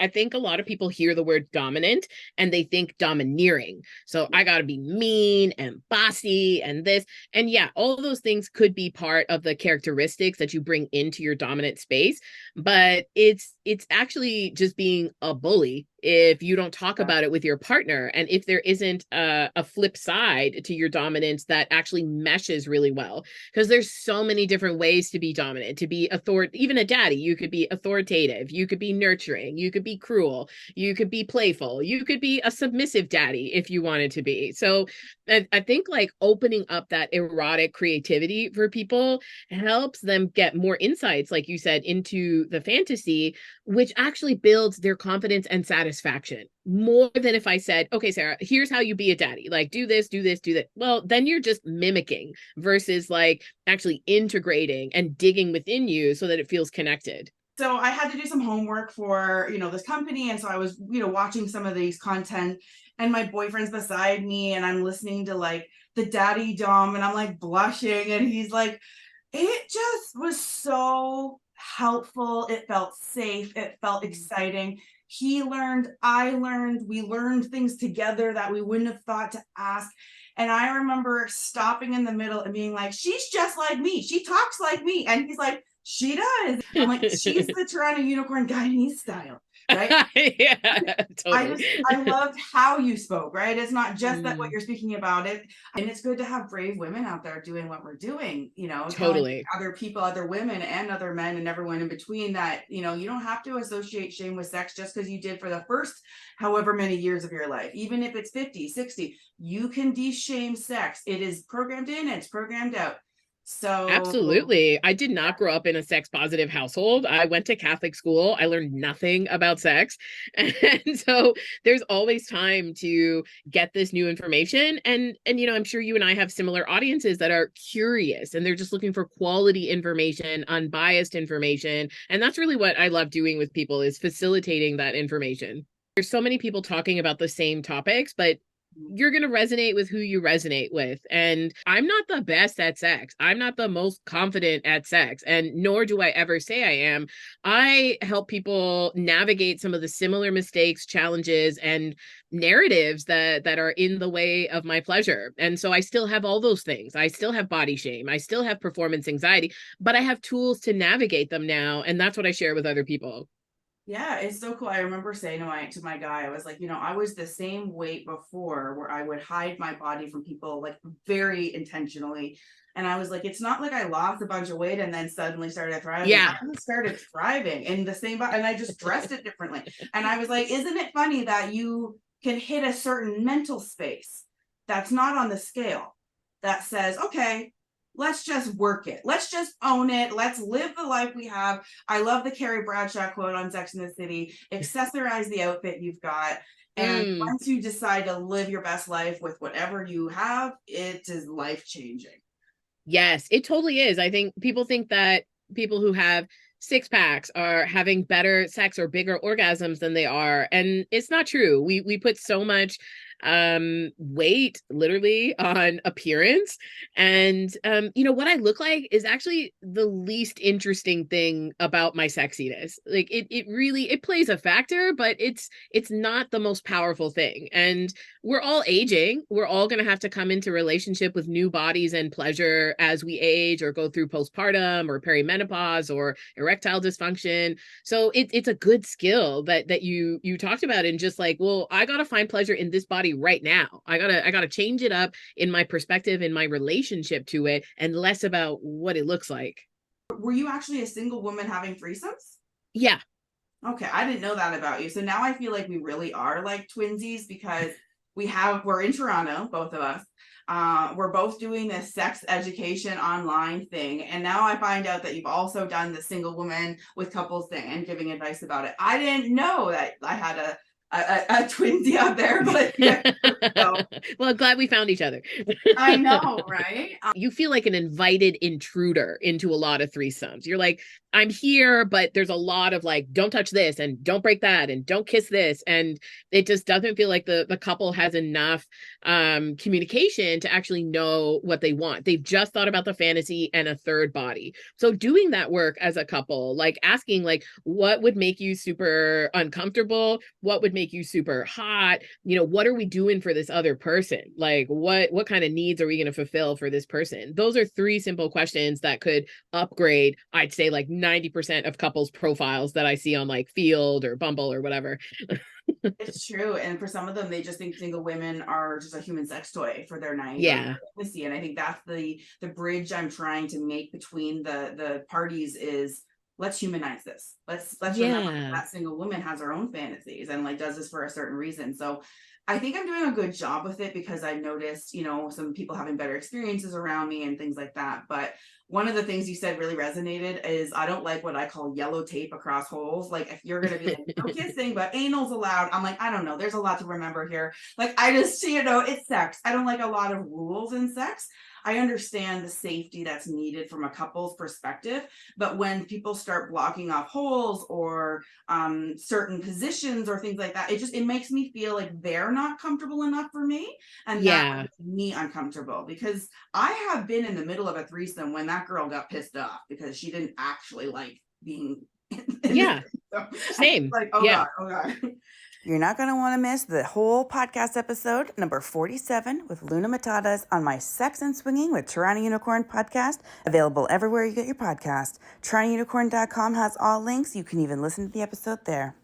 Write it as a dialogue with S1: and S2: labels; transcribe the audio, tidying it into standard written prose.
S1: I think a lot of people hear the word dominant and they think domineering. So I got to be mean and bossy and this. And yeah, all of those things could be part of the characteristics that you bring into your dominant space, but it's actually just being a bully if you don't talk about it with your partner, and if there isn't a flip side to your dominance that actually meshes really well, because there's so many different ways to be dominant, to be even a daddy. You could be authoritative, you could be nurturing, you could be cruel, you could be playful, you could be a submissive daddy if you wanted to be. So I think like opening up that erotic creativity for people helps them get more insights, like you said, into the fantasy, which actually builds their confidence and satisfaction more than if I said, okay, Sarah, here's how you be a daddy. Like, do this, do this, do that. Well, then you're just mimicking versus like actually integrating and digging within you so that it feels connected.
S2: So I had to do some homework for, this company. And so I was, watching some of these content, and my boyfriend's beside me and I'm listening to like the daddy dom and I'm like blushing, and he's like, it just was so helpful. It felt safe. It felt exciting. He learned, I learned, we learned things together that we wouldn't have thought to ask. And I remember stopping in the middle and being like, she's just like me. She talks like me. And he's like, she does. I'm like, she's the Toronto Unicorn Guyanese style, right?
S1: Yeah, totally.
S2: I loved how you spoke, right? It's not just that what you're speaking about it. And it's good to have brave women out there doing what we're doing, telling
S1: Totally.
S2: other people, other women and other men and everyone in between that, you don't have to associate shame with sex just because you did for the first however many years of your life. Even if it's 50, 60, you can de-shame sex. It is programmed in, it's programmed out. So
S1: Absolutely. I did not grow up in a sex positive household. I went to Catholic school. I learned nothing about sex. And so there's always time to get this new information. And I'm sure you and I have similar audiences that are curious and they're just looking for quality information, unbiased information. And that's really what I love doing with people, is facilitating that information. There's so many people talking about the same topics, but you're going to resonate with who you resonate with. And I'm not the best at sex. I'm not the most confident at sex, and nor do I ever say I am. I help people navigate some of the similar mistakes, challenges, and narratives that are in the way of my pleasure. And so I still have all those things. I still have body shame. I still have performance anxiety, but I have tools to navigate them now. And that's what I share with other people.
S2: yeah, it's so cool. I remember saying to my guy, I was like, I was the same weight before, where I would hide my body from people like very intentionally. And I was like, it's not like I lost a bunch of weight and then suddenly started thriving.
S1: Yeah.
S2: I just started thriving in the same body, and I just dressed it differently. And I was like, isn't it funny that you can hit a certain mental space that's not on the scale that says, okay, let's just work it. Let's just own it. Let's live the life we have. I love the Carrie Bradshaw quote on Sex and the City: accessorize the outfit you've got. And
S1: Mm.
S2: once you decide to live your best life with whatever you have, it is life changing.
S1: Yes, it totally is. I think people think that people who have six packs are having better sex or bigger orgasms than they are, and it's not true. We put so much weight literally on appearance, and what I look like is actually the least interesting thing about my sexiness. Like it really, it plays a factor, but it's not the most powerful thing. And we're all aging. We're all going to have to come into relationship with new bodies and pleasure as we age or go through postpartum or perimenopause or erectile dysfunction. So it's a good skill that you talked about, and just like, well, I got to find pleasure in this body right now. I got to change it up in my perspective, in my relationship to it, and less about what it looks like.
S2: Were you actually a single woman having threesomes?
S1: Yeah.
S2: Okay, I didn't know that about you. So now I feel like we really are like twinsies, because we're in Toronto, both of us. We're both doing this sex education online thing. And now I find out that you've also done the single woman with couples thing and giving advice about it. I didn't know that I had a twinsy out there, but yeah. So,
S1: Well, glad we found each other.
S2: I know, right?
S1: You feel like an invited intruder into a lot of threesomes. You're like, I'm here, but there's a lot of like, don't touch this and don't break that and don't kiss this. And it just doesn't feel like the couple has enough communication to actually know what they want. They've just thought about the fantasy and a third body. So doing that work as a couple, like asking like what would make you super uncomfortable? What would make you super hot? You know, what are we doing for this other person? Like what kind of needs are we going to fulfill for this person? Those are three simple questions that could upgrade, I'd say, like 90% of couples profiles that I see on like Field or Bumble or whatever.
S2: It's true. And for some of them, they just think single women are just a human sex toy for their night or
S1: Yeah.
S2: intimacy. And I think that's the bridge I'm trying to make between the parties is let's humanize this. Let's remember
S1: Yeah.
S2: that single woman has her own fantasies and like does this for a certain reason. So I think I'm doing a good job with it because I've noticed, some people having better experiences around me and things like that. But one of the things you said really resonated is I don't like what I call yellow tape across holes. Like if you're gonna be like no kissing, but anal's allowed, I'm like, I don't know. There's a lot to remember here. Like I just, it's sex. I don't like a lot of rules in sex. I understand the safety that's needed from a couple's perspective, but when people start blocking off holes or certain positions or things like that, it makes me feel like they're not comfortable enough for me, and that
S1: Yeah.
S2: makes me uncomfortable because I have been in the middle of a threesome when that girl got pissed off because she didn't actually like being in the
S1: Yeah.
S2: threesome.
S1: Same.
S2: Like, oh
S1: Yeah.
S2: God, oh God. You're not going to want to miss the whole podcast episode, number 47, with Luna Matatas on my Sex and Swinging with Toronto Unicorn podcast, available everywhere you get your podcast. TorontoUnicorn.com has all links. You can even listen to the episode there.